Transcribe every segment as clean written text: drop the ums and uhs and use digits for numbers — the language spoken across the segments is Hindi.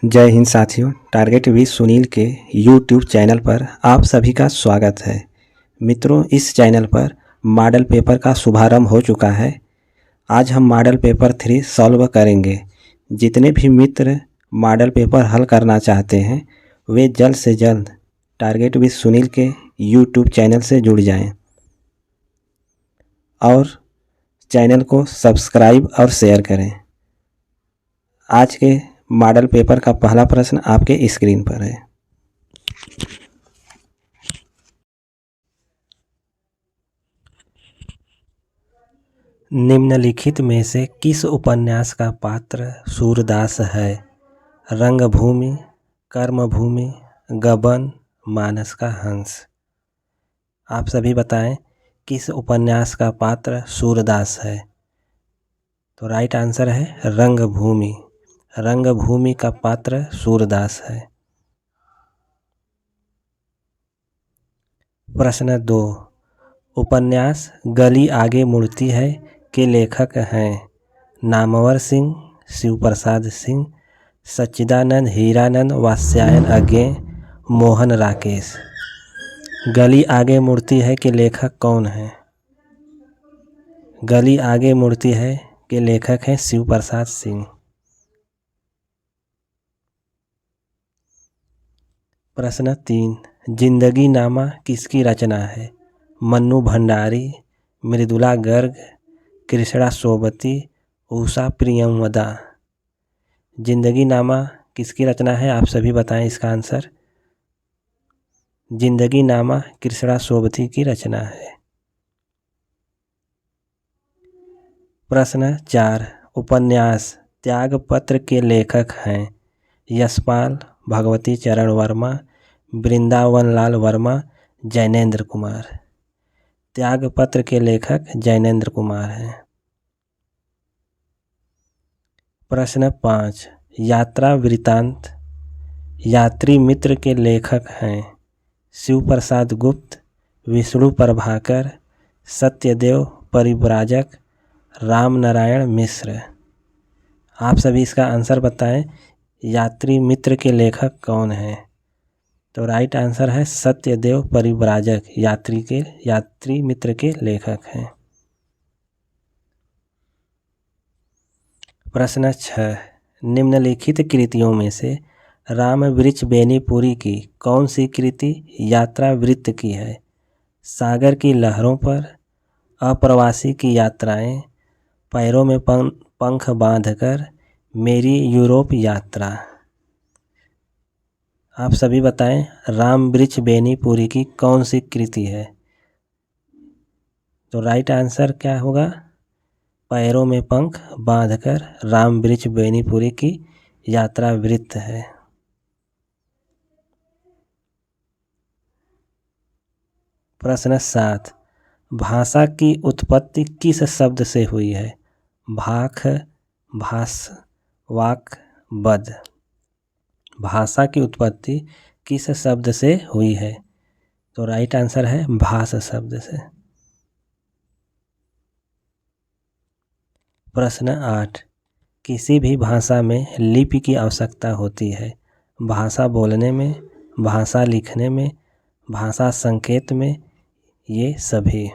जय हिंद साथियों। टारगेट विद सुनील के यूट्यूब चैनल पर आप सभी का स्वागत है। मित्रों, इस चैनल पर मॉडल पेपर का शुभारंभ हो चुका है। आज हम मॉडल पेपर 3 सॉल्व करेंगे। जितने भी मित्र मॉडल पेपर हल करना चाहते हैं वे जल्द से जल्द टारगेट विद सुनील के यूट्यूब चैनल से जुड़ जाएं और चैनल को सब्सक्राइब और शेयर करें। आज के मॉडल पेपर का पहला प्रश्न आपके स्क्रीन पर है। निम्नलिखित में से किस उपन्यास का पात्र सूरदास है? रंगभूमि, कर्मभूमि, गबन, मानस का हंस। आप सभी बताएं किस उपन्यास का पात्र सूरदास है? तो राइट आंसर है रंगभूमि। रंगभूमि का पात्र सूरदास है। प्रश्न 2। उपन्यास गली आगे मुड़ती है के लेखक हैं? नामवर सिंह, शिवप्रसाद सिंह, सच्चिदानंद हीरानंद वात्स्यायन अज्ञे, मोहन राकेश। गली आगे मुड़ती है के लेखक कौन हैं? गली आगे मुड़ती है के लेखक हैं शिवप्रसाद सिंह। प्रश्न 3। जिंदगी नामा किसकी रचना है? मन्नू भंडारी, मृदुला गर्ग, कृष्णा सोबती, उषा प्रियमवदा। जिंदगी नामा किसकी रचना है? आप सभी बताएं इसका आंसर। जिंदगी नामा कृष्णा सोबती की रचना है। प्रश्न 4। उपन्यास त्यागपत्र के लेखक हैं? यशपाल, भगवती चरण वर्मा, वृंदावन लाल वर्मा, जैनेन्द्र कुमार। त्यागपत्र के लेखक जैनेन्द्र कुमार हैं। प्रश्न 5। यात्रा वृतांत यात्री मित्र के लेखक हैं? शिवप्रसाद गुप्त, विष्णु प्रभाकर, सत्यदेव परिव्राजक, राम नारायण मिश्र। आप सभी इसका आंसर बताएं। यात्री मित्र के लेखक कौन हैं? तो राइट आंसर है सत्यदेव परिव्राजक यात्री मित्र के लेखक हैं। प्रश्न 6। निम्नलिखित कृतियों में से राम वृक्ष बेनीपुरी की कौन सी कृति यात्रा वृत्त की है? सागर की लहरों पर, अप्रवासी की यात्राएं, पैरों में पंख बांधकर, मेरी यूरोप यात्रा। आप सभी बताएं राम वृक्ष बेनीपुरी की कौन सी कृति है? तो राइट आंसर क्या होगा? पैरों में पंख बांधकर राम वृक्ष बेनीपुरी की यात्रा वृत्त है। प्रश्न 7। भाषा की उत्पत्ति किस शब्द से हुई है? भाख, भास, वाक, बद। भाषा की उत्पत्ति किस शब्द से हुई है? तो राइट आंसर है भास शब्द से। प्रश्न 8। किसी भी भाषा में लिपि की आवश्यकता होती है? भाषा बोलने में, भाषा लिखने में, भाषा संकेत में, ये सभी।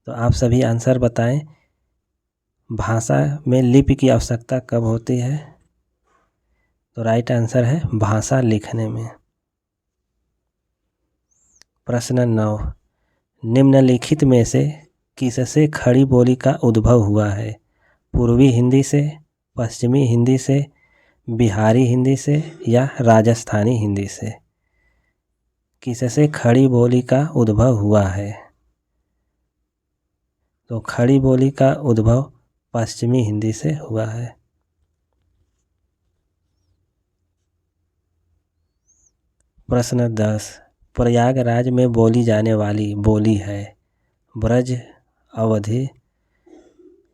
तो आप सभी आंसर बताएं। भाषा में लिपि की आवश्यकता कब होती है? तो राइट आंसर है भाषा लिखने में। प्रश्न 9। निम्नलिखित में से किससे खड़ी बोली का उद्भव हुआ है? पूर्वी हिंदी से, पश्चिमी हिंदी से, बिहारी हिंदी से या राजस्थानी हिंदी से? किससे खड़ी बोली का उद्भव हुआ है? तो खड़ी बोली का उद्भव पश्चिमी हिंदी से हुआ है। प्रश्न 10। प्रयागराज में बोली जाने वाली बोली है? ब्रज, अवधी,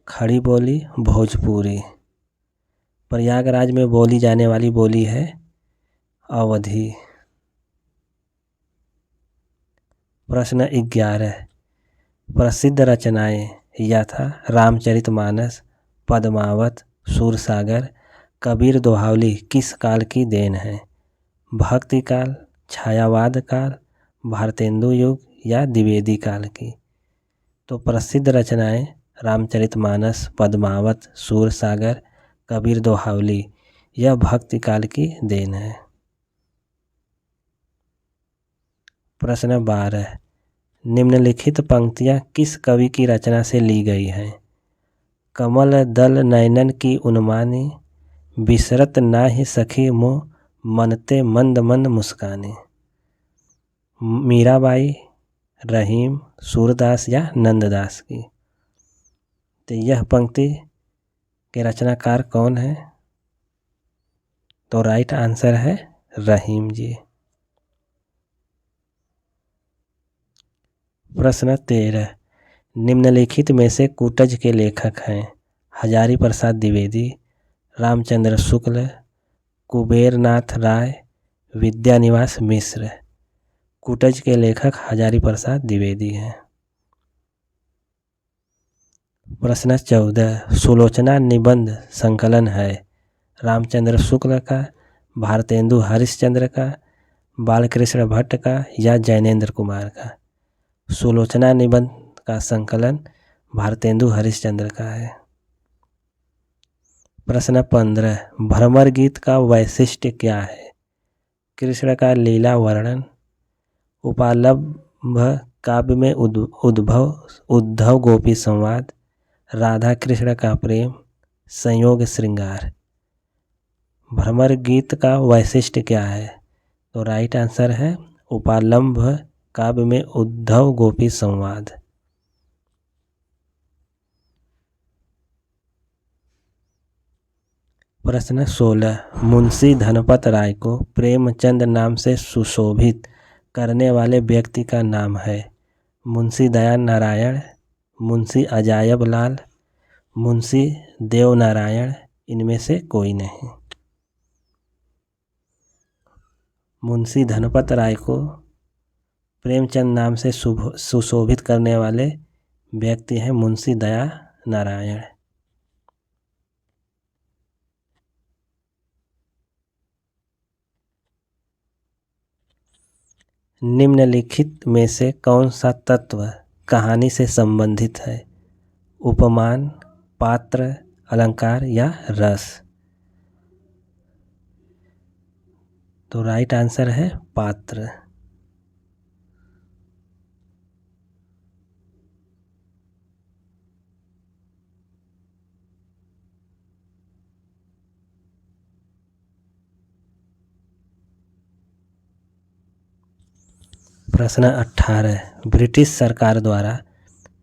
खड़ी बोली, भोजपुरी। प्रयागराज में बोली जाने वाली बोली है अवधी। प्रश्न 11। प्रसिद्ध रचनाएं यथा रामचरितमानस, पद्मावत, सूरसागर, कबीर दोहावली किस काल की देन है? भक्ति काल, छायावाद काल, भारतेंदु युग या द्विवेदी काल की? तो प्रसिद्ध रचनाएं रामचरितमानस, पद्मावत, सूरसागर, कबीर दोहावली यह भक्ति काल की देन है। प्रश्न 12, निम्नलिखित पंक्तियां किस कवि की रचना से ली गई हैं? कमल दल नयनन की उन्मानी, बिसरत नाहि सखी मोह, मनते मंद मंद मुस्कानी। मीराबाई, रहीम, सूरदास या नंददास की? तो यह पंक्ति के रचनाकार कौन है? तो राइट आंसर है रहीम जी। प्रश्न 13, निम्नलिखित में से कूटज के लेखक हैं? हजारी प्रसाद द्विवेदी, रामचंद्र शुक्ल, कुबेरनाथ राय, विद्यानिवास मिश्र। कूटज के लेखक हजारी प्रसाद द्विवेदी हैं। प्रश्न 14, सुलोचना निबंध संकलन है? रामचंद्र शुक्ल का, भारतेंदु हरिश्चंद्र का, बालकृष्ण भट्ट का या जैनेन्द्र कुमार का? सुलोचना निबंध का संकलन भारतेंदु हरिश्चंद्र का है। प्रश्न 15, भ्रमर गीत का वैशिष्ट्य क्या है? कृष्ण का लीला वर्णन, उपालंभ काव्य में उद्धव गोपी संवाद, राधा कृष्ण का प्रेम, संयोग श्रृंगार। भ्रमर गीत का वैशिष्ट्य क्या है? तो राइट आंसर है उपालंभ काव्य में उद्धव गोपी संवाद। प्रश्न 16, मुंशी धनपत राय को प्रेमचंद नाम से सुशोभित करने वाले व्यक्ति का नाम है? मुंशी दया नारायण, मुंशी अजायब लाल, मुंशी देव नारायण, इनमें से कोई नहीं। मुंशी धनपत राय को प्रेमचंद नाम से सुशोभित करने वाले व्यक्ति हैं मुंशी दया नारायण। निम्नलिखित में से कौन सा तत्व कहानी से संबंधित है? उपमान, पात्र, अलंकार या रस? तो राइट आंसर है पात्र। प्रश्न 18, ब्रिटिश सरकार द्वारा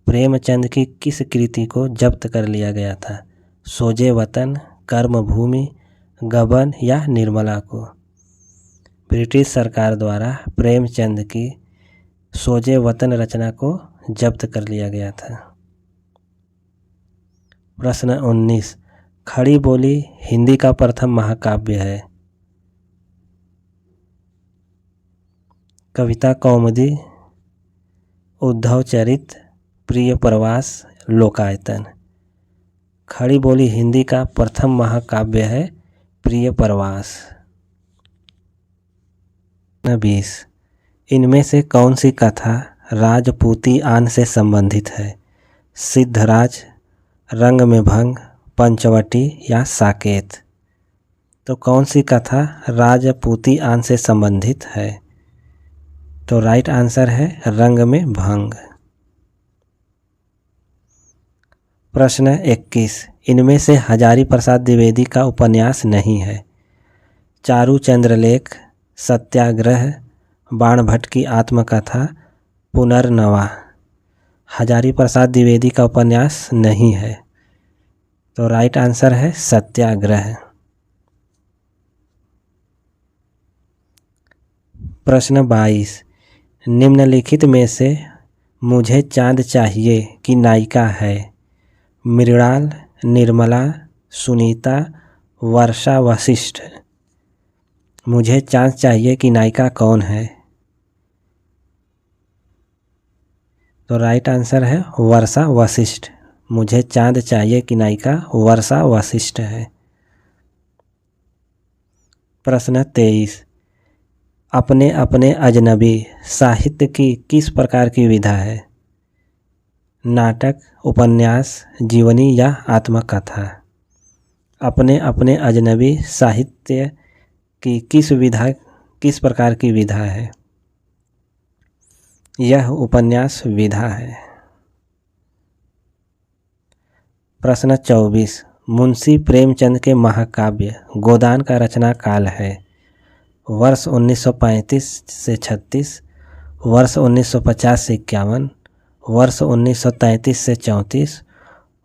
प्रेमचंद की किस कृति को जब्त कर लिया गया था? सोजे वतन, कर्मभूमि, गबन या निर्मला को? ब्रिटिश सरकार द्वारा प्रेमचंद की सोजे वतन रचना को जब्त कर लिया गया था। प्रश्न 19, खड़ी बोली हिंदी का प्रथम महाकाव्य है? कविता कौमुदी, उद्धव चरित, प्रिय प्रवास, लोकायतन। खड़ी बोली हिंदी का प्रथम महाकाव्य है प्रिय प्रवास। 20, इनमें से कौन सी कथा राजपूती आन से संबंधित है? सिद्धराज, रंग में भंग, पंचवटी या साकेत? तो कौन सी कथा राजपूती आन से संबंधित है? तो राइट आंसर है रंग में भंग। प्रश्न 21, इनमें से हजारी प्रसाद द्विवेदी का उपन्यास नहीं है? चारू चंद्रलेख, सत्याग्रह, बाणभट्ट की आत्मकथा, पुनर्नवा। हजारी प्रसाद द्विवेदी का उपन्यास नहीं है, तो राइट आंसर है सत्याग्रह। प्रश्न 22, निम्नलिखित में से मुझे चांद चाहिए की नायिका है? मृणाल, निर्मला, सुनीता, वर्षा वशिष्ठ। मुझे चांद चाहिए की नायिका कौन है? तो राइट आंसर है वर्षा वशिष्ठ। मुझे चांद चाहिए की नायिका वर्षा वशिष्ठ है। प्रश्न 23, अपने अपने अजनबी साहित्य की किस प्रकार की विधा है? नाटक, उपन्यास, जीवनी या आत्मकथा? अपने अपने अजनबी साहित्य की किस प्रकार की विधा है? यह उपन्यास विधा है। प्रश्न 24, मुंशी प्रेमचंद के महाकाव्य गोदान का रचना काल है? वर्ष 1935 से 36, वर्ष 1950 से 51, वर्ष 1933 से 34,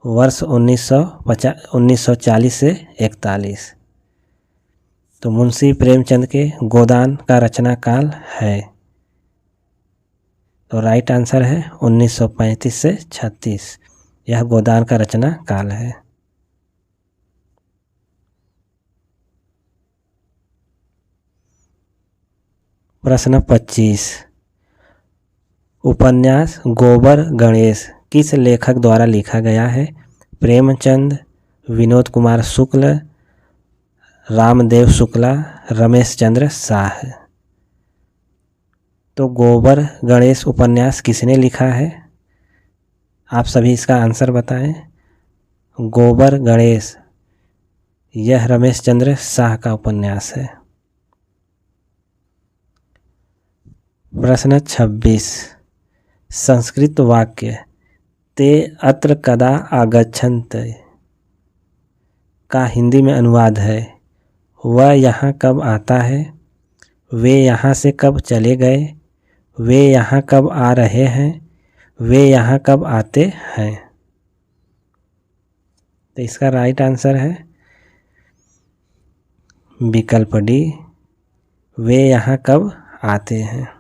वर्ष 1940 से 41। तो मुंशी प्रेमचंद के गोदान का रचना काल है, तो राइट आंसर है 1935 से 36। यह गोदान का रचना काल है। प्रश्न 25, उपन्यास गोबर गणेश किस लेखक द्वारा लिखा गया है? प्रेमचंद, विनोद कुमार शुक्ल, रामदेव शुक्ला, रमेश चंद्र शाह। तो गोबर गणेश उपन्यास किसने लिखा है? आप सभी इसका आंसर बताएं। गोबर गणेश, यह रमेश चंद्र शाह का उपन्यास है। प्रश्न 26, संस्कृत वाक्य ते अत्र कदा आगच्छन्ति का हिंदी में अनुवाद है? वह यहाँ कब आता है, वे यहाँ से कब चले गए, वे यहाँ कब आ रहे हैं, वे यहाँ कब आते हैं? तो इसका राइट आंसर है विकल्प डी, वे यहाँ कब आते हैं।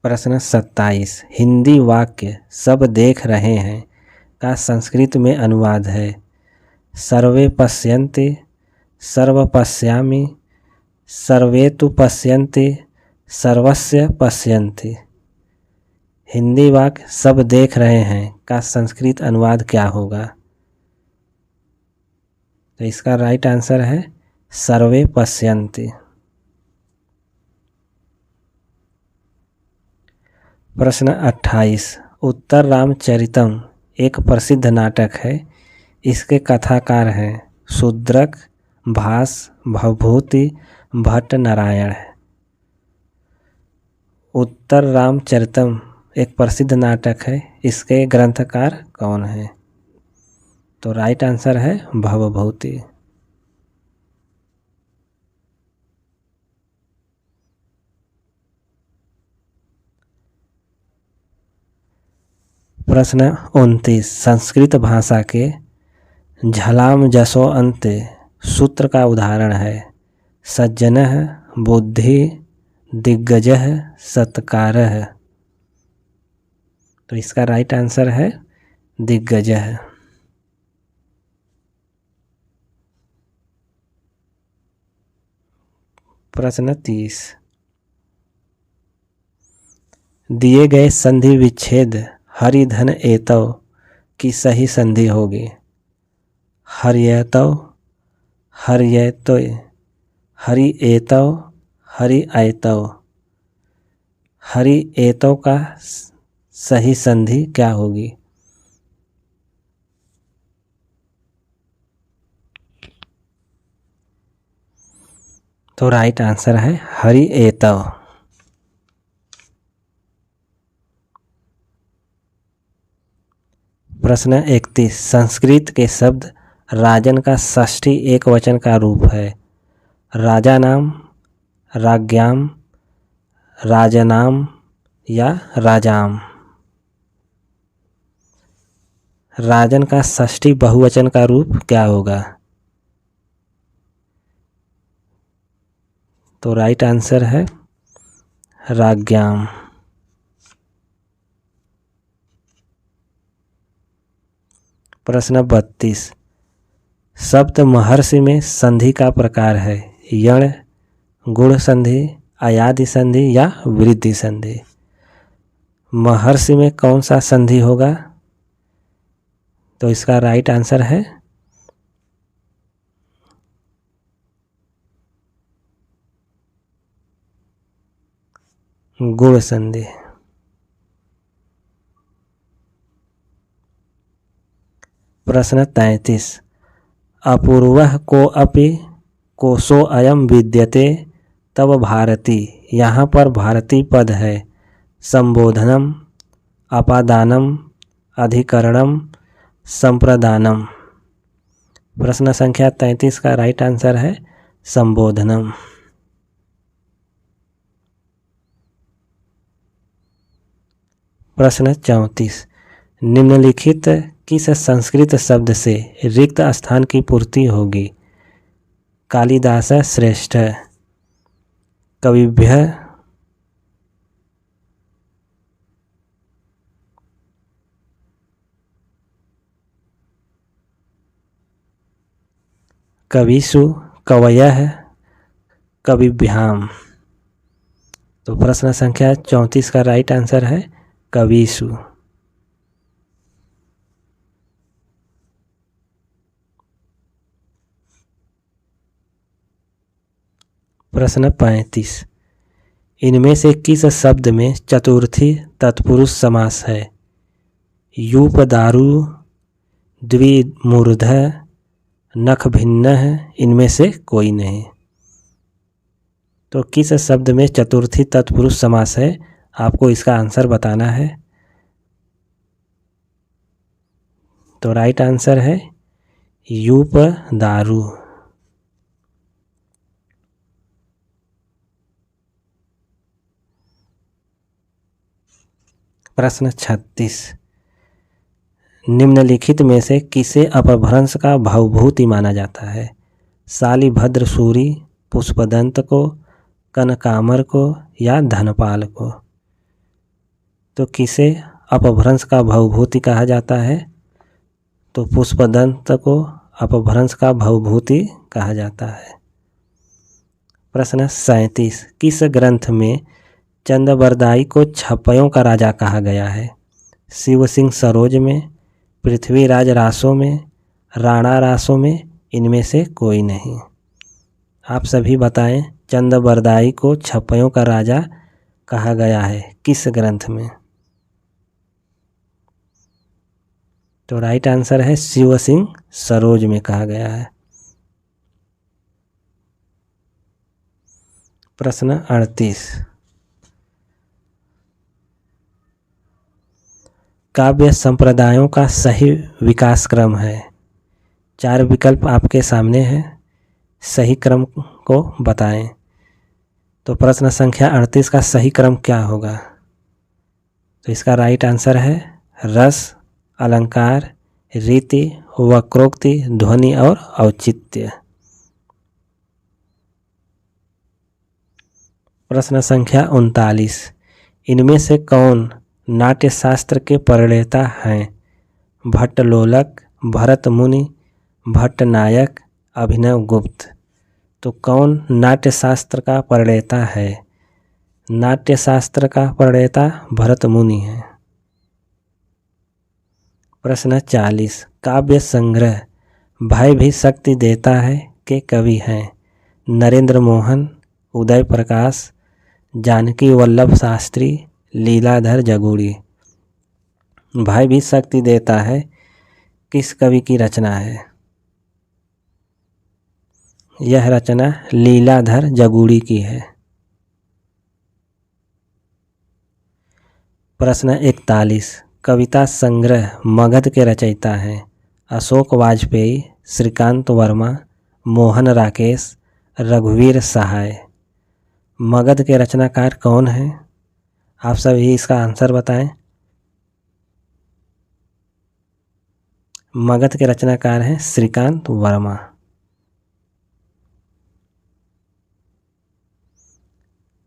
प्रश्न 27, हिंदी वाक्य सब देख रहे हैं का संस्कृत में अनुवाद है? सर्वे पश्यन्ति, सर्व पश्यामि, सर्वे तु पश्यन्ति, सर्वस्य पश्यन्ति। हिंदी वाक्य सब देख रहे हैं का संस्कृत अनुवाद क्या होगा? तो इसका राइट आंसर है सर्वे पश्यन्ति। प्रश्न 28, उत्तर रामचरितम एक प्रसिद्ध नाटक है, इसके कथाकार हैं शूद्रक, भास, भवभूति, भट्ट नारायण। उत्तर रामचरितम एक प्रसिद्ध नाटक है, इसके ग्रंथकार कौन है? तो राइट आंसर है भवभूति। प्रश्न 29, संस्कृत भाषा के झलाम जसो अन्ते सूत्र का उदाहरण है? सज्जनः, बुद्धि, दिग्गजः, सत्कारः। तो इसका राइट आंसर है दिग्गजः। प्रश्न 30, दिए गए संधि विच्छेद हरिधन एतव की सही संधि होगी? हरियतव, हरियतोय, हरि एतव, हरि ऐतव। हरि एतव का सही संधि क्या होगी? तो राइट आंसर है हरि एतव। प्रश्न 31, संस्कृत के शब्द राजन का षष्ठी एक वचन का रूप है? राजा नाम, राज्ञाम, राजनाम या राजाम। राजन का षष्ठी बहुवचन का रूप क्या होगा? तो राइट आंसर है राज्ञाम। प्रश्न 32, सप्त महर्षि में संधि का प्रकार है? यण, गुण संधि, अयादि संधि या वृद्धि संधि। महर्षि में कौन सा संधि होगा? तो इसका राइट आंसर है गुण संधि। प्रश्न 33, अपूर्वः को अपि कोशो अयम विद्यते तब भारती। यहाँ पर भारती पद है। संबोधनम, अपादानम, अधिकरणम, संप्रदानम। प्रश्न संख्या 33 का राइट आंसर है संबोधनम। प्रश्न 34, निम्नलिखित किस संस्कृत शब्द से रिक्त स्थान की पूर्ति होगी? कालिदास श्रेष्ठ, कविभ्य, कविषु, कवयः, कविभ्याम। तो प्रश्न संख्या 34 का राइट आंसर है कविषु। प्रश्न 35, इनमें से किस शब्द में चतुर्थी तत्पुरुष समास है? यूप, दारु, द्विमूर्ध, नख भिन्न है, इनमें से कोई नहीं। तो किस शब्द में चतुर्थी तत्पुरुष समास है? आपको इसका आंसर बताना है। तो राइट आंसर है यूप, दारु। प्रश्न 36, निम्नलिखित में से किसे अपभ्रंश का भावभूति माना जाता है? शालिभद्र सूरी, पुष्पदंत को, कनकामर को या धनपाल को? तो किसे अपभ्रंश का भावभूति कहा जाता है? तो पुष्पदंत को अपभ्रंश का भावभूति कहा जाता है। प्रश्न 37, किस ग्रंथ में चंदबरदाई को छपयों का राजा कहा गया है? शिव सिंह सरोज में, पृथ्वीराज रासों में, राणा रासों में, इनमें से कोई नहीं। आप सभी बताएं, चंदबरदाई को छपयों का राजा कहा गया है किस ग्रंथ में? तो राइट आंसर है शिव सिंह सरोज में कहा गया है। प्रश्न 38, काव्य संप्रदायों का सही विकास क्रम है। 4 विकल्प आपके सामने हैं, सही क्रम को बताएं। तो प्रश्न संख्या 38 का सही क्रम क्या होगा? तो इसका राइट आंसर है रस, अलंकार, रीति, वक्रोक्ति, ध्वनि और औचित्य। प्रश्न संख्या 39, इनमें से कौन नाट्य शास्त्र के प्रणेता हैं? भट्टलोलक, भरत मुनि, भट्टनायक, अभिनव गुप्त। तो कौन नाट्य शास्त्र का प्रणेता है? नाट्य शास्त्र का प्रणेता भरत मुनि है। प्रश्न 40, काव्य संग्रह भय भी शक्ति देता है के कवि हैं? नरेंद्र मोहन, उदय प्रकाश, जानकी वल्लभ शास्त्री, लीलाधर जगूड़ी। भय भी शक्ति देता है किस कवि की रचना है? यह रचना लीलाधर जगूड़ी की है। प्रश्न 41, कविता संग्रह मगध के रचयिता हैं? अशोक वाजपेयी, श्रीकांत वर्मा, मोहन राकेश, रघुवीर सहाय। मगध के रचनाकार कौन हैं? आप सभी इसका आंसर बताएं। मगध के रचनाकार हैं श्रीकांत वर्मा।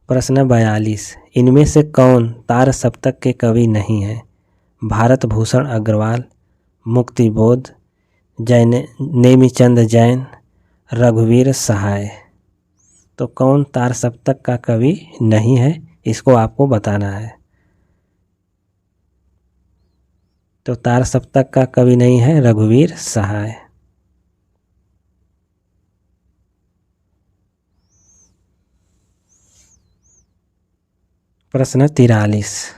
प्रश्न 42, इनमें से कौन तार सप्तक के कवि नहीं है? भारत भूषण अग्रवाल, मुक्तिबोध, नेमिचंद जैन, रघुवीर सहाय। तो कौन तार सप्तक का कवि नहीं है, इसको आपको बताना है। तो तार सप्तक का कवि नहीं है रघुवीर सहाय। प्रश्न 43,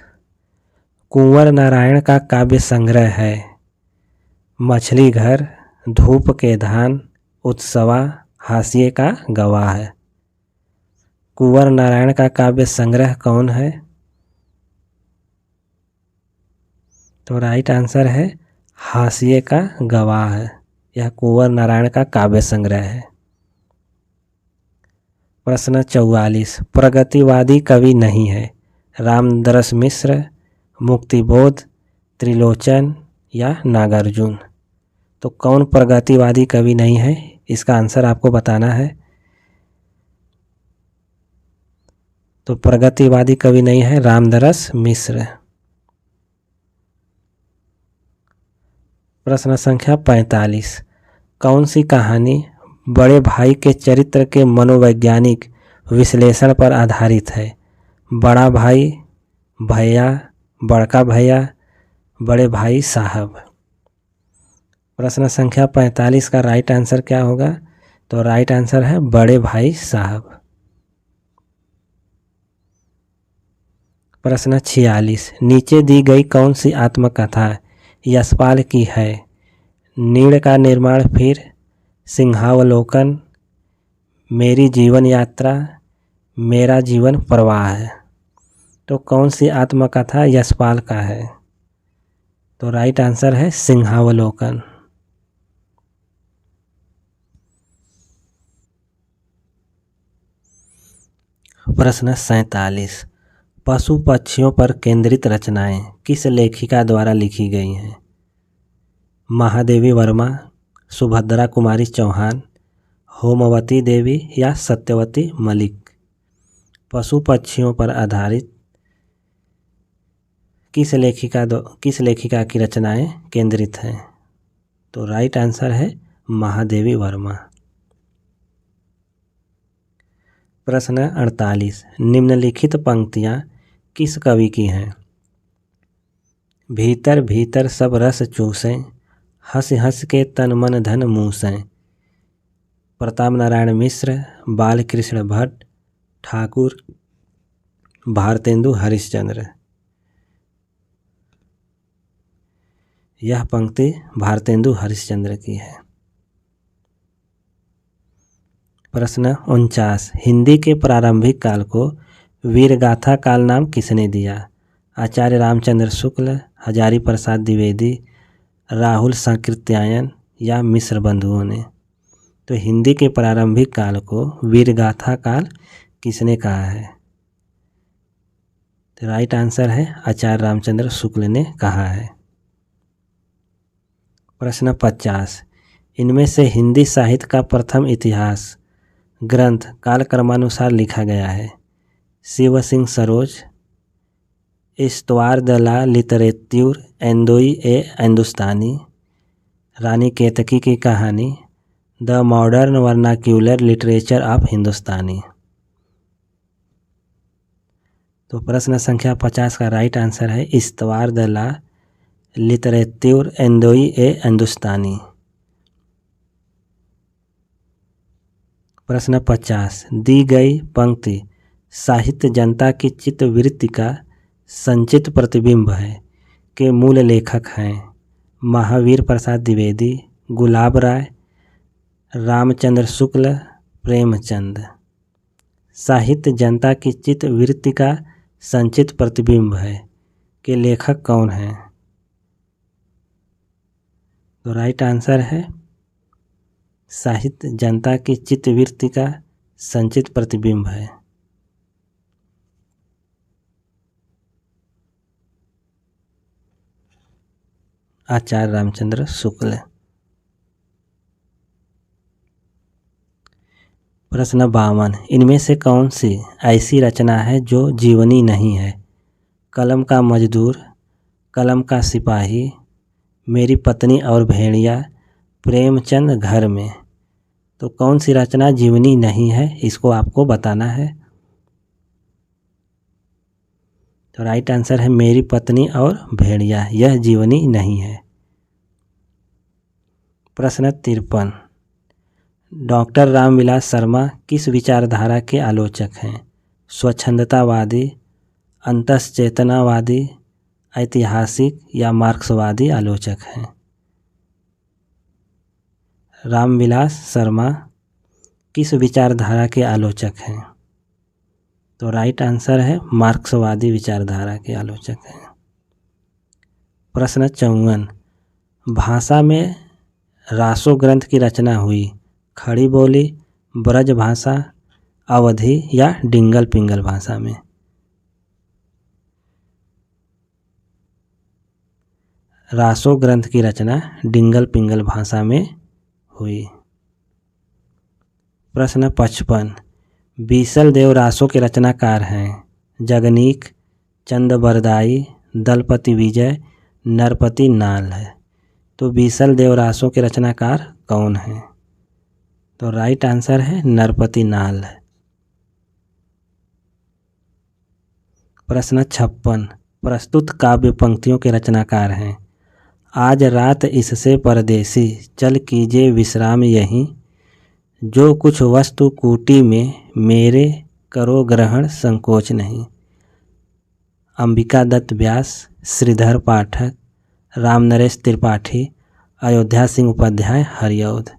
कुंवर नारायण का काव्य संग्रह है मछली घर, धूप के धान, उत्सवा, हाशिए का गवाह है। कुंवर नारायण का काव्य संग्रह कौन है? तो राइट आंसर है हाशिए का गवाह है। यह कुंवर नारायण का काव्य संग्रह है। प्रश्न 44, प्रगतिवादी कवि नहीं है रामदरस मिश्र, मुक्तिबोध, त्रिलोचन या नागार्जुन। तो कौन प्रगतिवादी कवि नहीं है, इसका आंसर आपको बताना है। तो प्रगतिवादी कवि नहीं है रामदरस मिश्र। प्रश्न संख्या 45, कौन सी कहानी बड़े भाई के चरित्र के मनोवैज्ञानिक विश्लेषण पर आधारित है? बड़ा भाई, भैया, बड़का भैया, बड़े भाई साहब। प्रश्न संख्या 45 का राइट आंसर क्या होगा? तो राइट आंसर है बड़े भाई साहब। प्रश्न 46, नीचे दी गई कौन सी आत्मकथा यशपाल की है? नीड़ का निर्माण फिर, सिंहावलोकन, मेरी जीवन यात्रा, मेरा जीवन प्रवाह है। तो कौन सी आत्मकथा यशपाल का है? तो राइट आंसर है सिंहावलोकन। प्रश्न 47, पशु पक्षियों पर केंद्रित रचनाएं किस लेखिका द्वारा लिखी गई हैं? महादेवी वर्मा, सुभद्रा कुमारी चौहान, होमवती देवी या सत्यवती मलिक। पशु पक्षियों पर आधारित किस लेखिका की रचनाएं केंद्रित हैं? तो राइट आंसर है महादेवी वर्मा। प्रश्न 48, निम्नलिखित पंक्तियां किस कवि की हैं? भीतर भीतर सब रस चूसें, हंस हंस के तन मन धन मूसें। प्रताप नारायण मिश्र, बालकृष्ण भट्ट, ठाकुर, भारतेंदु हरिश्चंद्र। यह पंक्ति भारतेंदु हरिश्चंद्र की है। प्रश्न 49, हिंदी के प्रारंभिक काल को वीरगाथा काल नाम किसने दिया? आचार्य रामचंद्र शुक्ल, हजारी प्रसाद द्विवेदी, राहुल सांकृत्यायन या मिश्र बंधुओं ने। तो हिंदी के प्रारंभिक काल को वीरगाथा काल किसने कहा है? तो राइट आंसर है आचार्य रामचंद्र शुक्ल ने कहा है। प्रश्न 50, इनमें से हिंदी साहित्य का प्रथम इतिहास ग्रंथ कालक्रमानुसार लिखा गया है? शिव सिंह सरोज, इस्तवार द ला लिटरेच्यूर एंदोई ए Hindustani, Rani Ketki ki Kahani, the modern vernacular literature of Hindustani. तो प्रश्न संख्या 50 का राइट आंसर है इस्तवार द ला लिटरेच्यूर एंदोई ए हिंदुस्तानी। प्रश्न 50, दी गई पंक्ति साहित्य जनता की चित्तवृत्ति का संचित प्रतिबिंब है के मूल लेखक हैं? महावीर प्रसाद द्विवेदी, गुलाब राय, रामचंद्र शुक्ल, प्रेमचंद। साहित्य जनता की चित्तवृत्ति का संचित प्रतिबिंब है के लेखक कौन हैं? तो राइट आंसर है साहित्य जनता की चित्तवृत्ति का संचित प्रतिबिंब है। आचार्य रामचंद्र शुक्ल। प्रश्न 52, इनमें से कौन सी ऐसी रचना है जो जीवनी नहीं है? कलम का मजदूर, कलम का सिपाही, मेरी पत्नी और भेड़िया, प्रेमचंद घर में। तो कौन सी रचना जीवनी नहीं है, इसको आपको बताना है। तो राइट आंसर है मेरी पत्नी और भेड़िया, यह जीवनी नहीं है। प्रश्न 53, डॉक्टर रामविलास शर्मा किस विचारधारा के आलोचक हैं? स्वच्छंदतावादी, अंतश्चेतनावादी, ऐतिहासिक या मार्क्सवादी आलोचक हैं? रामविलास शर्मा किस विचारधारा के आलोचक हैं? तो राइट आंसर है मार्क्सवादी विचारधारा के आलोचक हैं। प्रश्न 54, भाषा में रासो ग्रंथ की रचना हुई खड़ी बोली, ब्रज भाषा, अवधी या डिंगल पिंगल भाषा में? रासो ग्रंथ की रचना डिंगल पिंगल भाषा में हुई। प्रश्न 55, बीसल देव रासो के रचनाकार हैं? जगनीक, चंदबरदाई, दलपति विजय, नरपति नाल है। तो बीसल देव रासो के रचनाकार कौन हैं? तो राइट आंसर है नरपति नाल है। प्रश्न 56, प्रस्तुत काव्य पंक्तियों के रचनाकार हैं? आज रात इससे परदेसी, चल कीजिए विश्राम यहीं, जो कुछ वस्तु कूटी में मेरे, करो ग्रहण संकोच नहीं। अंबिका दत्त व्यास, श्रीधर पाठक, रामनरेश त्रिपाठी, अयोध्या सिंह उपाध्याय, हरिऔध।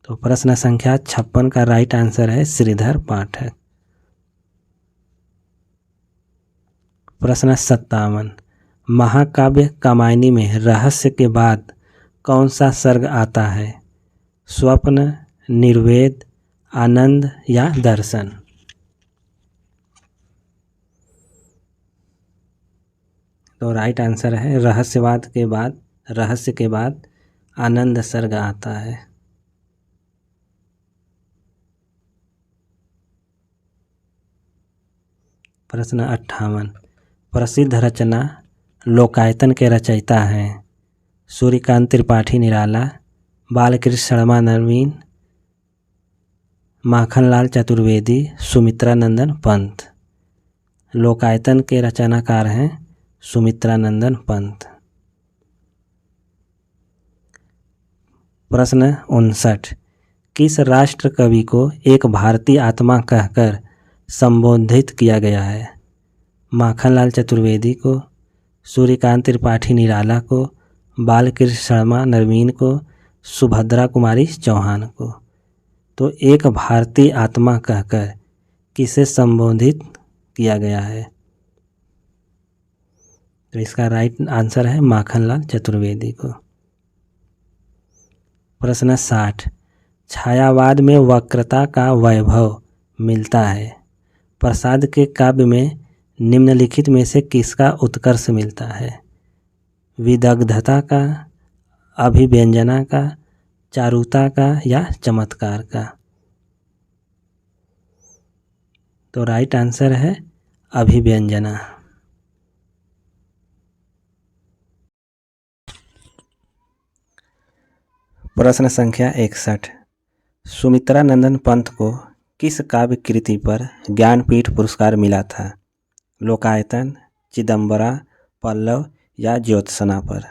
तो प्रश्न संख्या 56 का राइट आंसर है श्रीधर पाठक। प्रश्न 57, महाकाव्य कामायनी में रहस्य के बाद कौन सा सर्ग आता है? स्वप्न, निर्वेद, आनंद या दर्शन? तो राइट आंसर है रहस्य के बाद आनंद सर्ग आता है। प्रश्न 58, प्रसिद्ध रचना लोकायतन के रचयिता हैं? सूर्यकांत त्रिपाठी निराला, बालकृष्ण शर्मा नवीन, माखनलाल चतुर्वेदी, सुमित्रानंदन पंत। लोकायतन के रचनाकार हैं सुमित्रानंदन पंत। प्रश्न 59, किस राष्ट्र कवि को एक भारतीय आत्मा कहकर संबोधित किया गया है? माखनलाल चतुर्वेदी को, सूर्यकांत त्रिपाठी निराला को, बालकृष्ण शर्मा नवीन को, सुभद्रा कुमारी चौहान को। तो एक भारतीय आत्मा कहकर किसे संबोधित किया गया है? तो इसका राइट आंसर है माखनलाल चतुर्वेदी को। प्रश्न 60, छायावाद में वक्रता का वैभव मिलता है? प्रसाद के काव्य में निम्नलिखित में से किसका उत्कर्ष मिलता है? विदग्धता का, अभिव्यंजना का, चारुता का या चमत्कार का? तो राइट आंसर है अभिव्यंजना। प्रश्न संख्या 61, सुमित्रानंदन पंत को किस काव्य कृति पर ज्ञानपीठ पुरस्कार मिला था? लोकायतन, चिदंबरा, पल्लव या ज्योत्सना पर?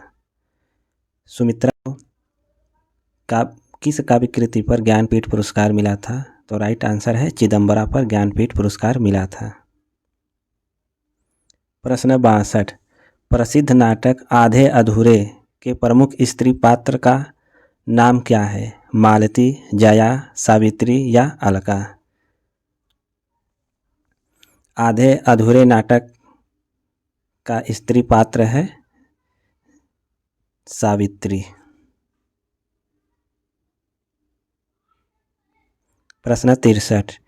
सुमित्रा को किस काव्य कृति पर ज्ञानपीठ पुरस्कार मिला था? तो राइट आंसर है चिदंबरा पर ज्ञानपीठ पुरस्कार मिला था। प्रश्न 62, प्रसिद्ध नाटक आधे अधूरे के प्रमुख स्त्री पात्र का नाम क्या है? मालती, जया, सावित्री या अलका? आधे अधूरे नाटक का स्त्री पात्र है सावित्री। प्रश्न 63,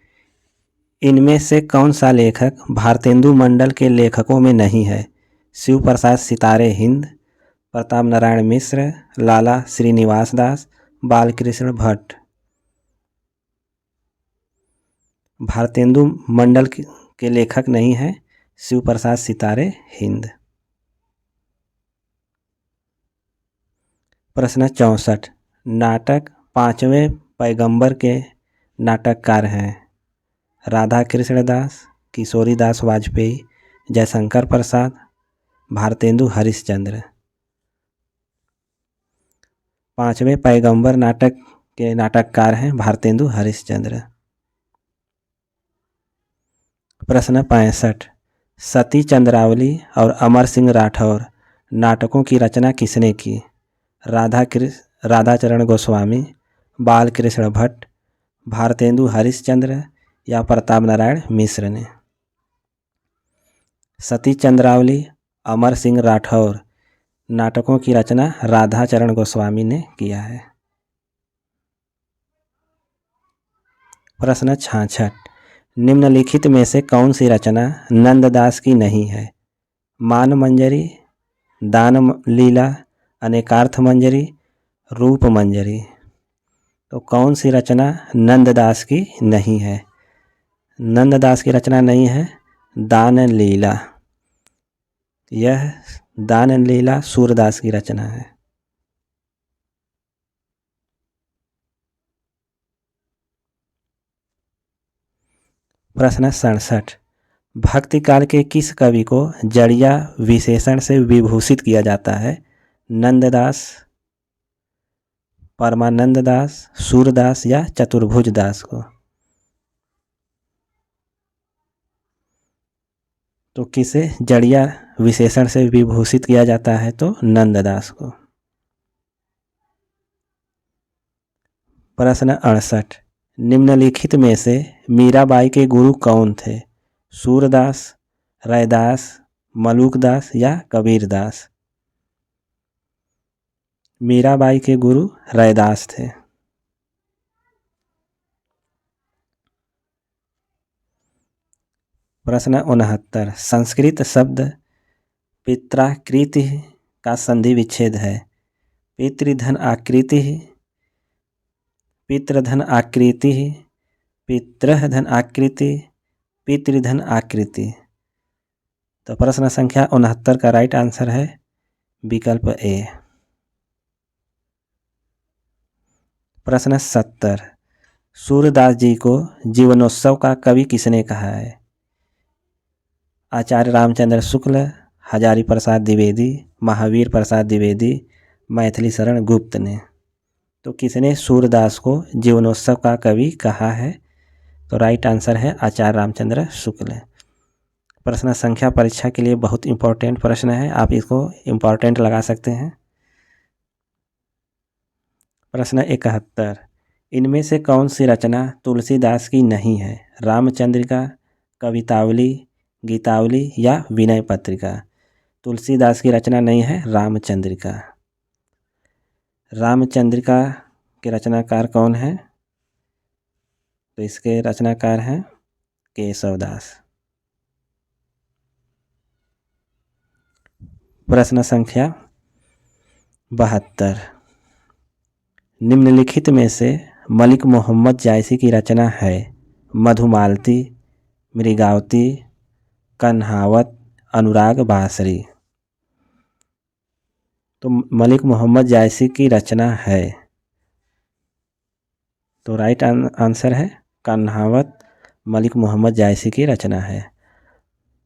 इनमें से कौन सा लेखक भारतेंदु मंडल के लेखकों में नहीं है? शिव प्रसाद सितारे हिंद, प्रताप नारायण मिश्र, लाला श्रीनिवास दास, बालकृष्ण भट्ट। भारतेंदु मंडल के लेखक नहीं है शिव प्रसाद सितारे हिंद। प्रश्न 64, नाटक पांचवें पैगंबर के नाटककार हैं? राधा कृष्ण दास, किशोरीदास वाजपेयी, जयशंकर प्रसाद, भारतेंदु हरिश्चंद्र। 5वें पैगंबर नाटक के नाटककार हैं भारतेंदु हरिश्चंद्र। प्रश्न 65, सती चंद्रावली और अमर सिंह राठौर नाटकों की रचना किसने की? राधाचरण गोस्वामी, बालकृष्ण भट्ट, भारतेंदु हरिश्चंद्र या प्रताप नारायण मिश्र ने? सती चंद्रावली, अमर सिंह राठौर नाटकों की रचना राधाचरण गोस्वामी ने किया है। प्रश्न 66, निम्नलिखित में से कौन सी रचना नंददास की नहीं है? मान मंजरी, दान लीला, अनेकार्थ मंजरी, रूप मंजरी। तो कौन सी रचना नंददास की नहीं है? नंददास की रचना नहीं है दान लीला। यह दान लीला सूरदास की रचना है। प्रश्न 67, भक्ति काल के किस कवि को जड़िया विशेषण से विभूषित किया जाता है? नंददास, परमानंद दास, सूरदास या चतुर्भुज दास को? तो किसे जड़िया विशेषण से विभूषित किया जाता है? तो नंददास को। प्रश्न 68, निम्नलिखित में से मीराबाई के गुरु कौन थे? सूरदास, रैदास, मलूकदास या कबीरदास? मीराबाई के गुरु रैदास थे। प्रश्न 69, संस्कृत शब्द पित्राकृति का संधि विच्छेद है? पितृधन आकृति, पितृधन आकृति, पितृधन आकृति, पितृधन आकृति। तो प्रश्न संख्या 69 का राइट आंसर है विकल्प ए। प्रश्न 70, सूरदास जी को जीवनोत्सव का कवि किसने कहा है? आचार्य रामचंद्र शुक्ल, हजारी प्रसाद द्विवेदी, महावीर प्रसाद द्विवेदी, मैथिली शरण गुप्त ने? तो किसने सूरदास को जीवनोत्सव का कवि कहा है? तो राइट आंसर है आचार्य रामचंद्र शुक्ल। प्रश्न संख्या परीक्षा के लिए बहुत इंपॉर्टेंट प्रश्न है, आप इसको इंपॉर्टेंट लगा सकते हैं। प्रश्न 71, इनमें से कौन सी रचना तुलसीदास की नहीं है? रामचंद्रिका, कवितावली, गीतावली या विनय पत्रिका? तुलसीदास की रचना नहीं है रामचंद्रिका। रामचंद्रिका के रचनाकार कौन है? तो इसके रचनाकार हैं केशवदास। प्रश्न संख्या 72, निम्नलिखित में से मलिक मोहम्मद जायसी की रचना है? मधुमालती, मृगावती, कन्हावत, अनुराग बासरी? तो मलिक मोहम्मद जायसी की रचना है। तो राइट आंसर है कन्हावत मलिक मोहम्मद जायसी की रचना है।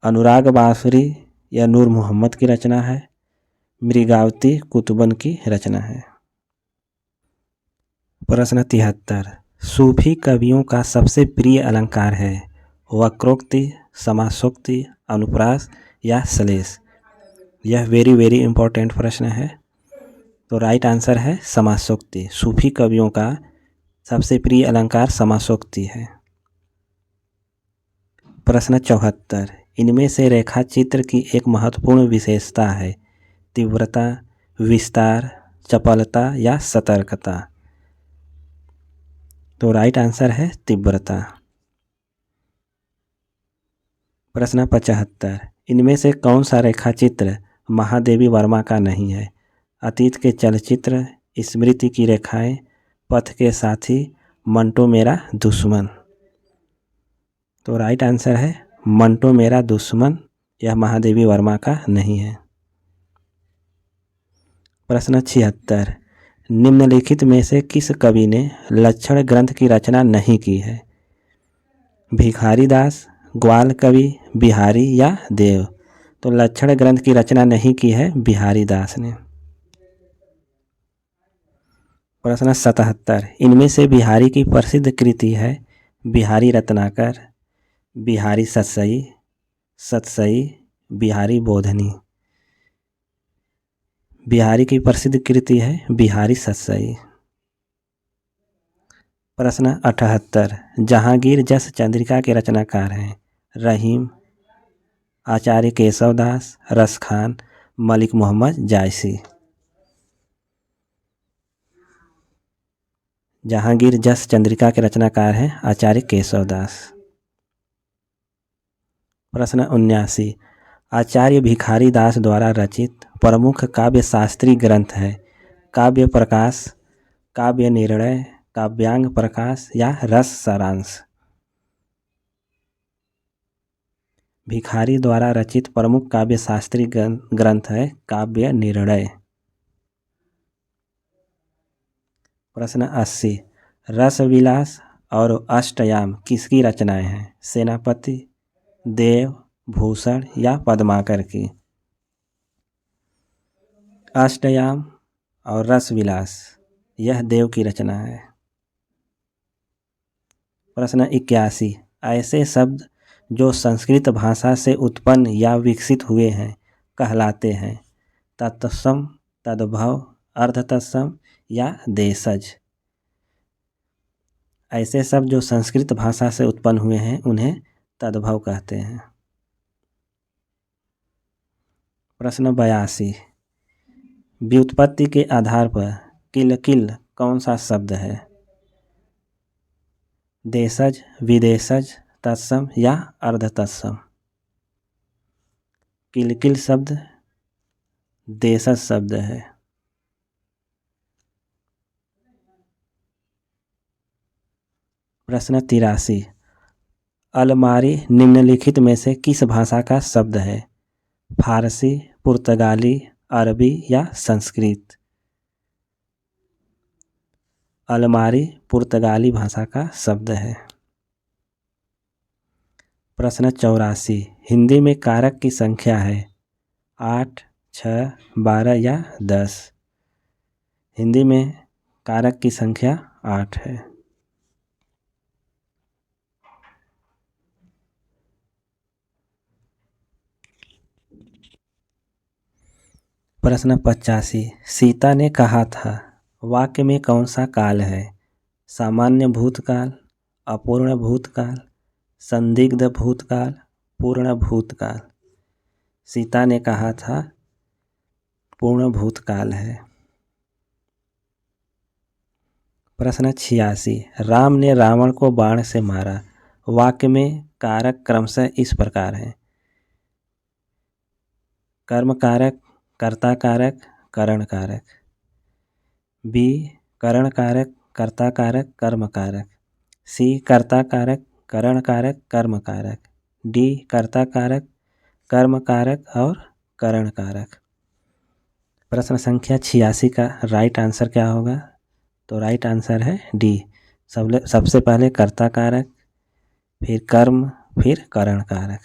अनुराग बासरी या नूर मोहम्मद की रचना है। मृगावती कुतुबन की रचना है। प्रश्न 73, सूफी कवियों का सबसे प्रिय अलंकार है? वक्रोक्ति, समासोक्ति, अनुप्रास या सलेस? यह वेरी इंपॉर्टेंट प्रश्न है। तो राइट आंसर है समासोक्ति। सूफी कवियों का सबसे प्रिय अलंकार समासोक्ति है। प्रश्न 74, इनमें से रेखा चित्र की एक महत्वपूर्ण विशेषता है? तीव्रता, विस्तार, चपलता या सतर्कता? तो राइट आंसर है तीव्रता। प्रश्न 75, इनमें से कौन सा रेखा चित्र महादेवी वर्मा का नहीं है? अतीत के चलचित्र, स्मृति की रेखाएं, पथ के साथी, मंटो मेरा दुश्मन? तो राइट आंसर है मंटो मेरा दुश्मन, यह महादेवी वर्मा का नहीं है। प्रश्न 76, निम्नलिखित में से किस कवि ने लक्षण ग्रंथ की रचना नहीं की है? भिखारी दास, ग्वाल कवि, बिहारी या देव? तो लक्षण ग्रंथ की रचना नहीं की है बिहारी दास ने। प्रश्न 77, इनमें से बिहारी की प्रसिद्ध कृति है बिहारी रत्नाकर, बिहारी सतसई, सतसई, बिहारी बोधनी? बिहारी की प्रसिद्ध कृति है बिहारी सतसई। प्रश्न 78, जहांगीर जस चंद्रिका के रचनाकार हैं? रहीम, आचार्य केशवदास, रस खान, मलिक मोहम्मद जायसी? जहांगीर जस चंद्रिका के रचनाकार हैं आचार्य केशवदास। प्रश्न 79, आचार्य भिखारी दास द्वारा रचित प्रमुख काव्य शास्त्रीय ग्रंथ है? काव्य प्रकाश, काव्य निर्णय, काव्यांग प्रकाश या रस सारांश? भिखारी द्वारा रचित प्रमुख काव्य शास्त्रीय ग्रंथ है काव्य निर्णय। प्रश्न 80, रसविलास और अष्टयाम किसकी रचनाएं हैं? सेनापति, देव, भूषण या पद्माकर की? अष्टयाम और रसविलास यह देव की रचना है। प्रश्न 81, ऐसे शब्द जो संस्कृत भाषा से उत्पन्न या विकसित हुए हैं कहलाते हैं? तत्सम, तद्भव, अर्धतत्सम या देशज? ऐसे शब्द जो संस्कृत भाषा से उत्पन्न हुए हैं उन्हें तद्भव कहते हैं। प्रश्न 82, व्युत्पत्ति के आधार पर किलकिल कौन सा शब्द है? देशज, विदेशज, तत्सम या अर्धतत्सम? किलकिल शब्द देशज शब्द है। प्रश्न 83, अलमारी निम्नलिखित में से किस भाषा का शब्द है? फारसी, पुर्तगाली, अरबी या संस्कृत? अलमारी पुर्तगाली भाषा का शब्द है। प्रश्न 84, हिंदी में कारक की संख्या है? 8, 6, 12 या 10? हिंदी में कारक की संख्या 8 है। प्रश्न 85, सीता ने कहा था वाक्य में कौन सा काल है? सामान्य भूतकाल, अपूर्ण भूतकाल, संदिग्ध भूतकाल, पूर्ण भूतकाल? सीता ने कहा था पूर्ण भूतकाल है। प्रश्न 86, राम ने रावण को बाण से मारा। वाक्य में कारक क्रमशः इस प्रकार हैं? कर्म कारक, कर्ता कारक, करण कारक। बी, करण कारक, कर्ता कारक, कर्म कारक। सी, कर्ता कारक, करण कारक, कर्म कारक। डी, कर्ता कारक, कर्म कारक और करण कारक। प्रश्न संख्या 86 का राइट आंसर क्या होगा? तो राइट आंसर है डी, सबसे पहले कर्ता कारक, फिर कर्म, फिर करण कारक।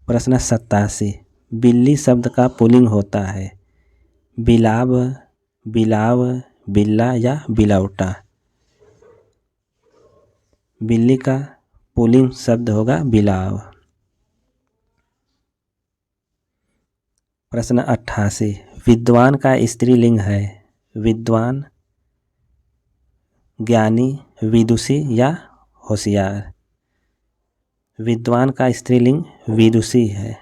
प्रश्न 87, बिल्ली शब्द का पुल्लिंग होता है? बिलाव, बिलाव, बिल्ला या बिलौटा? बिल्ली का पुल्लिंग शब्द होगा बिलाव। प्रश्न 88, विद्वान का स्त्रीलिंग है? विद्वान, ज्ञानी, विदुषी या होशियार? विद्वान का स्त्रीलिंग विदुषी है।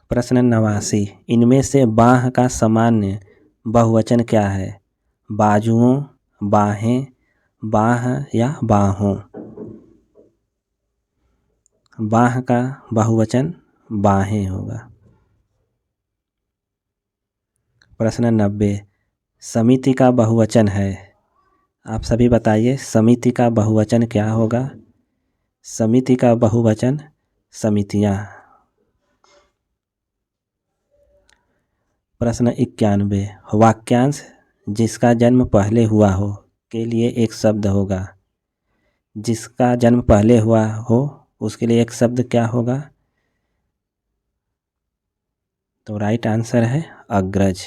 प्रश्न 89, इनमें से बाह का सामान्य बहुवचन क्या है? बाजुओं, बाहें, बाह या बाहों? बाह का बहुवचन बाहें होगा। प्रश्न 90, समिति का बहुवचन है? आप सभी बताइए समिति का बहुवचन क्या होगा? समिति का बहुवचन समितियां। प्रश्न 91, वाक्यांश जिसका जन्म पहले हुआ हो के लिए एक शब्द होगा। जिसका जन्म पहले हुआ हो उसके लिए एक शब्द क्या होगा? तो राइट आंसर है अग्रज।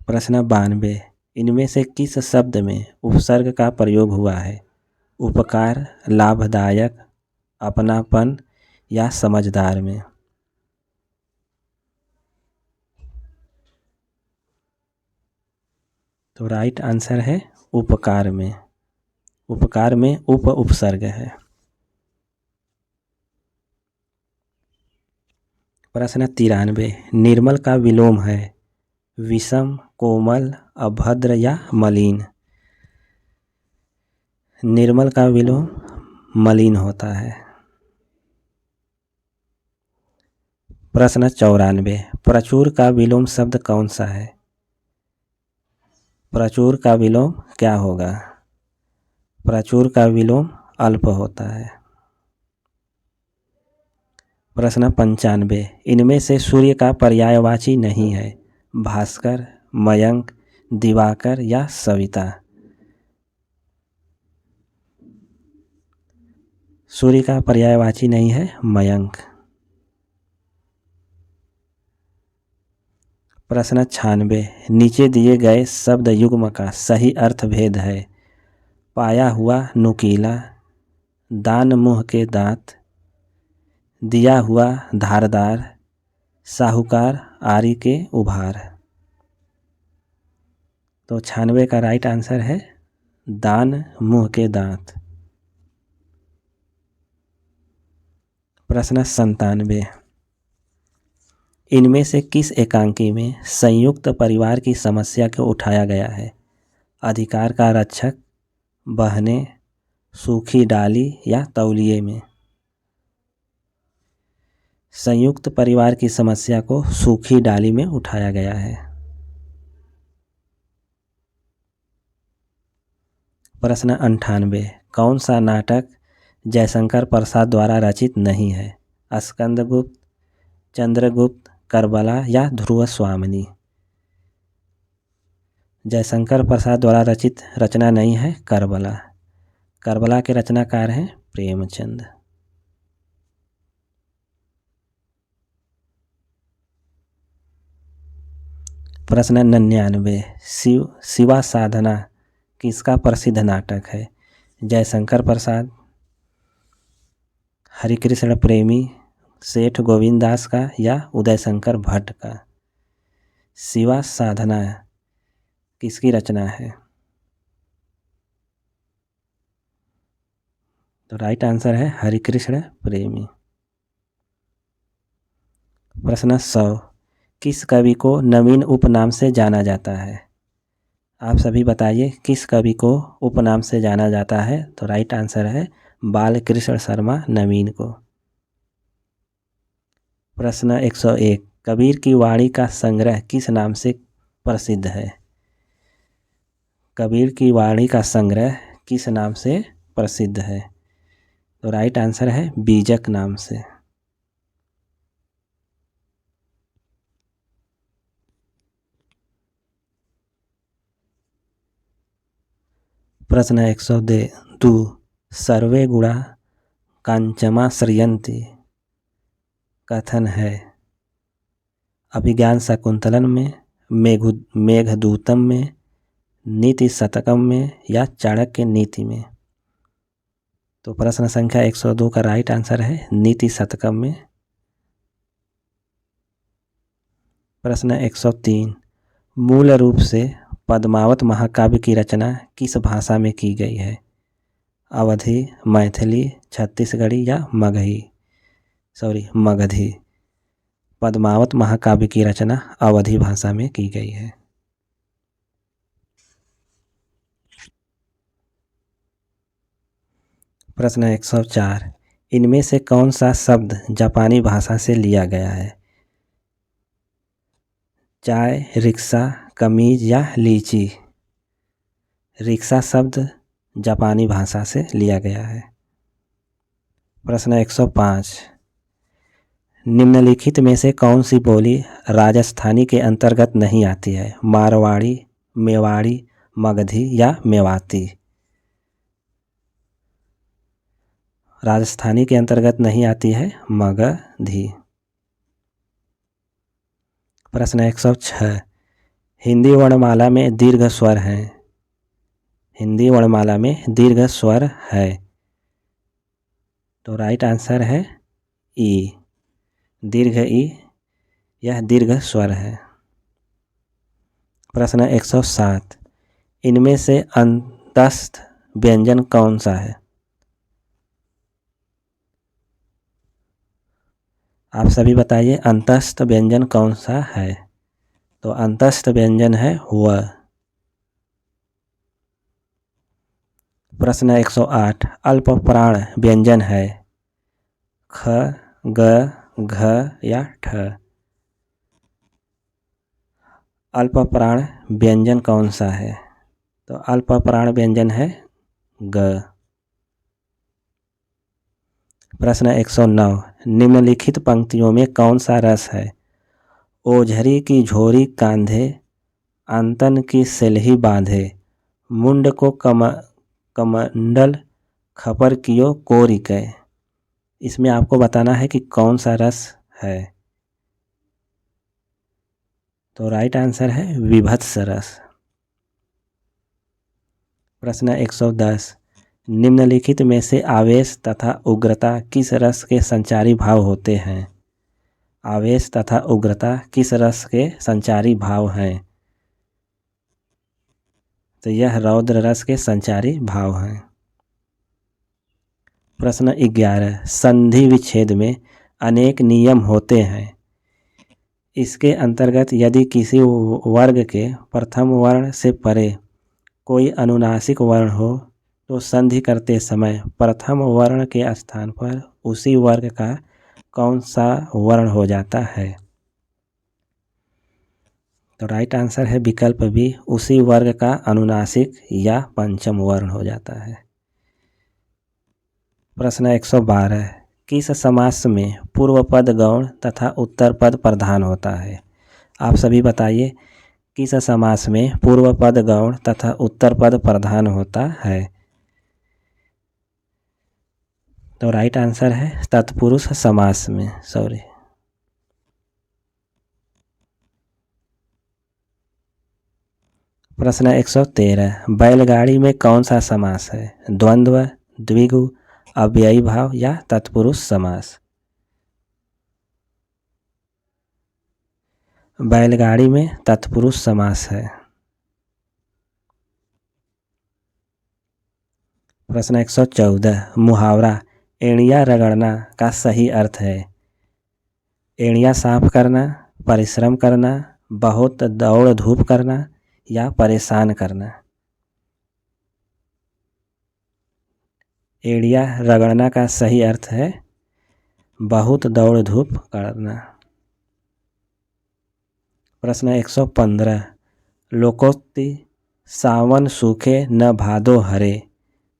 प्रश्न 92, इनमें से किस शब्द में उपसर्ग का प्रयोग हुआ है? उपकार, लाभदायक, अपनापन या समझदार में? तो राइट आंसर है उपकार में। उपकार में उपसर्ग है। प्रश्न 93, निर्मल का विलोम है विषम, कोमल, अभद्र या मलिन? निर्मल का विलोम मलिन होता है। प्रश्न 94, प्रचुर का विलोम शब्द कौन सा है? प्रचुर का विलोम क्या होगा? प्रचुर का विलोम अल्प होता है। प्रश्न 95, इनमें से सूर्य का पर्यायवाची नहीं है? भास्कर, मयंक, दिवाकर या सविता? सूर्य का पर्यायवाची नहीं है मयंक। प्रश्न 96, नीचे दिए गए शब्द युग्म का सही अर्थ भेद है? पाया हुआ नुकीला, दान मुँह के दांत, दिया हुआ धारदार, साहूकार आरी के उभार? तो 96 का राइट आंसर है दान मुँह के दांत। प्रश्न 97, इनमें से किस एकांकी में संयुक्त परिवार की समस्या को उठाया गया है? अधिकार का रक्षक, बहने, सूखी डाली या तौलिए में? संयुक्त परिवार की समस्या को सूखी डाली में उठाया गया है। प्रश्न 98, कौन सा नाटक जयशंकर प्रसाद द्वारा रचित नहीं है? स्कंदगुप्त, चंद्रगुप्त, करबला या ध्रुव स्वामिनी? जयशंकर प्रसाद द्वारा रचित रचना नहीं है करबला। करबला के रचनाकार हैं प्रेमचंद। प्रश्न 99, शिवा साधना किसका प्रसिद्ध नाटक है? जयशंकर प्रसाद, हरिकृष्ण प्रेमी, सेठ गोविंद दास का या उदय शंकर भट्ट का? शिवा साधना किसकी रचना है? तो राइट आंसर है हरिकृष्ण प्रेमी। प्रश्न 100, किस कवि को नवीन उपनाम से जाना जाता है? आप सभी बताइए किस कवि को उपनाम से जाना जाता है? तो राइट आंसर है बालकृष्ण शर्मा नवीन को। प्रश्न 101, कबीर की वाणी का संग्रह किस नाम से प्रसिद्ध है? कबीर की वाणी का संग्रह किस नाम से प्रसिद्ध है? तो राइट आंसर है बीजक नाम से। प्रश्न 102, सर्वे गुणा कांचमा श्रियन्ति कथन है? अभिज्ञान शाकुंतलम में, मेघदूतम में, नीति शतकम में या चाणक्य नीति में? तो प्रश्न संख्या 102 का राइट आंसर है नीति शतकम में। प्रश्न 103, मूल रूप से पद्मावत महाकाव्य की रचना किस भाषा में की गई है? अवधी, मैथिली, छत्तीसगढ़ी या मगधी? पद्मावत महाकाव्य की रचना अवधी भाषा में की गई है। प्रश्न 104, इनमें से कौन सा शब्द जापानी भाषा से लिया गया है? चाय, रिक्शा, कमीज या लीची? रिक्शा शब्द जापानी भाषा से लिया गया है। प्रश्न 105, निम्नलिखित में से कौन सी बोली राजस्थानी के अंतर्गत नहीं आती है? मारवाड़ी, मेवाड़ी, मगधी या मेवाती। राजस्थानी के अंतर्गत नहीं आती है मगधी। प्रश्न 106, हिंदी वर्णमाला में दीर्घ स्वर हैं। हिंदी वर्णमाला में दीर्घ स्वर है, तो राइट आंसर है ई, दीर्घ ई, यह दीर्घ स्वर है। प्रश्न 107, इनमें से अंतस्थ व्यंजन कौन सा है? आप सभी बताइए अंतस्थ व्यंजन कौन सा है? तो अंतस्थ व्यंजन है व। प्रश्न 108, अल्प प्राण व्यंजन है ख, ग, घ या ठ। अल्प प्राण व्यंजन कौन सा है? तो अल्प प्राण व्यंजन है ग। प्रश्न 109, निम्नलिखित पंक्तियों में कौन सा रस है? ओझरी की झोरी कांधे, आंतन की सेल्ही बांधे, मुंड को कमंडल, खपर कियो कोरी कै। इसमें आपको बताना है कि कौन सा रस है। तो राइट आंसर है विभत्स रस। प्रश्न 110, निम्नलिखित में से आवेश तथा उग्रता किस रस के संचारी भाव होते हैं? आवेश तथा उग्रता किस रस के संचारी भाव हैं? तो यह रौद्र रस के संचारी भाव हैं। प्रश्न 11, संधि विच्छेद में अनेक नियम होते हैं। इसके अंतर्गत यदि किसी वर्ग के प्रथम वर्ण से परे कोई अनुनासिक वर्ण हो तो संधि करते समय प्रथम वर्ण के स्थान पर उसी वर्ग का कौन सा वर्ण हो जाता है? तो राइट आंसर है विकल्प बी, उसी वर्ग का अनुनासिक या पंचम वर्ण हो जाता है। प्रश्न 112, किस समास में पूर्व पद गौण तथा उत्तर पद प्रधान होता है? आप सभी बताइए किस समास में पूर्व पद गौण तथा उत्तर पद प्रधान होता है? तो राइट आंसर है तत्पुरुष समास में। प्रश्न 113, बैलगाड़ी में कौन सा समास है? द्वंद्व, द्विगु, अव्ययी भाव या तत्पुरुष समास? बैलगाड़ी में तत्पुरुष समास है। प्रश्न 114, मुहावरा एड़िया रगड़ना का सही अर्थ है? एड़िया साफ करना, परिश्रम करना, बहुत दौड़ धूप करना या परेशान करना। एड़िया रगड़ना का सही अर्थ है बहुत दौड़ धूप करना। प्रश्न 115, लोकोक्ति सावन सूखे न भादो हरे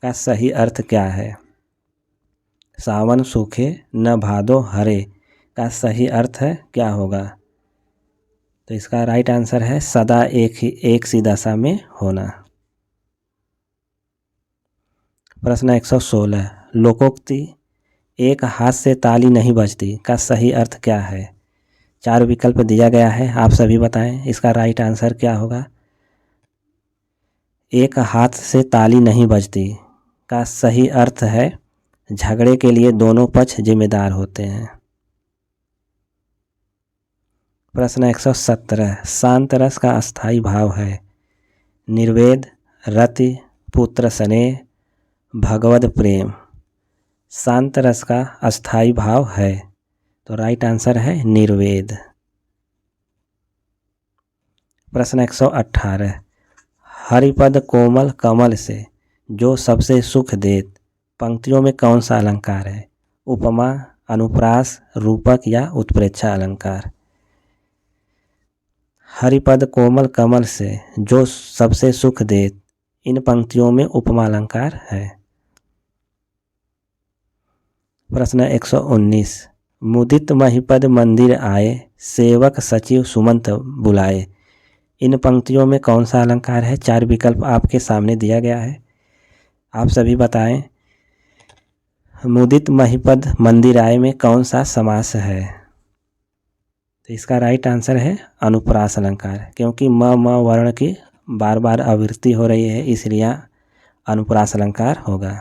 का सही अर्थ क्या है? सावन सूखे न भादो हरे का सही अर्थ है क्या होगा? तो इसका राइट आंसर है सदा एक सी दशा में होना। प्रश्न 116, लोकोक्ति एक हाथ से ताली नहीं बजती का सही अर्थ क्या है? 4 विकल्प दिया गया है, आप सभी बताएं इसका राइट आंसर क्या होगा? एक हाथ से ताली नहीं बजती का सही अर्थ है झगड़े के लिए दोनों पक्ष जिम्मेदार होते हैं। प्रश्न 117, शांत रस का अस्थाई भाव है निर्वेद, रति, पुत्र स्नेह, भगवद प्रेम। शांत रस का अस्थाई भाव है, तो राइट आंसर है निर्वेद। प्रश्न 118, हरिपद कोमल कमल से जो सबसे सुख देत पंक्तियों में कौन सा अलंकार है? उपमा, अनुप्रास, रूपक या उत्प्रेक्षा अलंकार? हरिपद कोमल कमल से जो सबसे सुख देत, इन पंक्तियों में उपमा अलंकार है। प्रश्न 119, मुदित महिपद मंदिर आए, सेवक सचिव सुमंत बुलाए। इन पंक्तियों में कौन सा अलंकार है? 4 विकल्प आपके सामने दिया गया है, आप सभी बताएं। मुदित महिपद मंदिराय में कौन सा समास है? तो इसका राइट आंसर है अनुप्रास अलंकार, क्योंकि म वर्ण की बार बार आवृत्ति हो रही है, इसलिए अनुप्रास अलंकार होगा।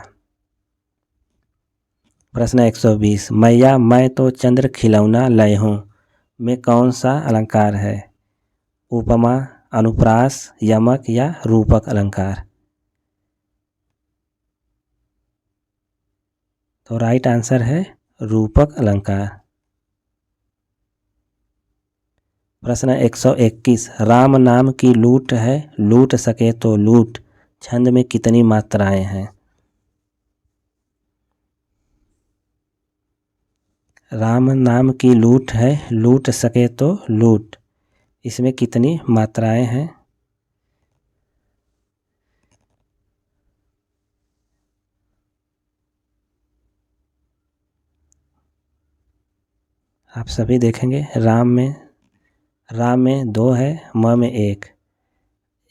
प्रश्न 120, मैया मैं तो चंद्र खिलौना लय हूँ में कौन सा अलंकार है? उपमा, अनुप्रास, यमक या रूपक अलंकार? तो राइट आंसर है रूपक अलंकार। प्रश्न 121, राम नाम की लूट है लूट सके तो लूट छंद में कितनी मात्राएं हैं? राम नाम की लूट है लूट सके तो लूट, इसमें कितनी मात्राएं हैं? आप सभी देखेंगे राम में 2 है, म में 1,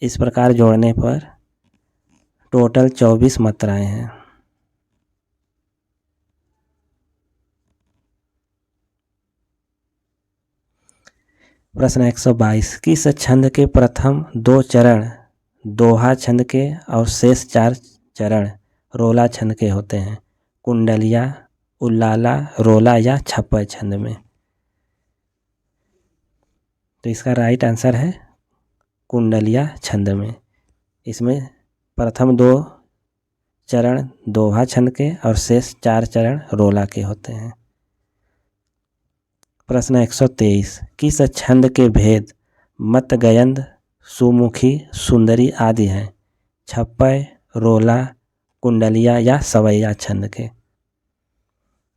इस प्रकार जोड़ने पर टोटल 24 मात्राएं हैं। प्रश्न 122, किस छंद के प्रथम 2 चरण दोहा छंद के और शेष 4 चरण रोला छंद के होते हैं? कुंडलिया, उल्लाला, रोला या छप्पर छंद में? तो इसका राइट आंसर है कुंडलिया छंद में। इसमें प्रथम 2 चरण दोहा छंद के और शेष 4 चरण रोला के होते हैं। प्रश्न 123, किस छंद के भेद मतगयंद, सुमुखी, सुंदरी आदि हैं? छप्पय, रोला, कुंडलिया या सवैया छंद के?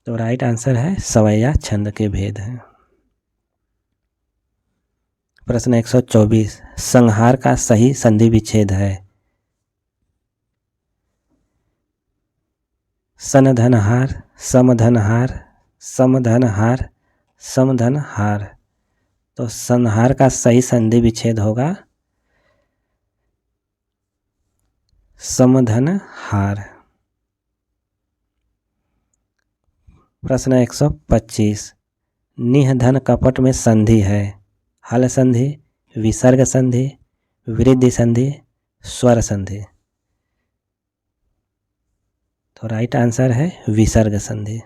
तो राइट आंसर है सवैया छंद के भेद हैं। प्रश्न 124, संहार का सही संधि विच्छेद है? सनधनहार, समधनहार, समधनहार, समधनहार। तो संहार का सही संधि विच्छेद होगा समधनहार। प्रश्न 125, निःधन कपट में संधि है? हल संधि, विसर्ग संधि, वृद्धि संधि, स्वर संधि? तो राइट आंसर है विसर्ग संधि।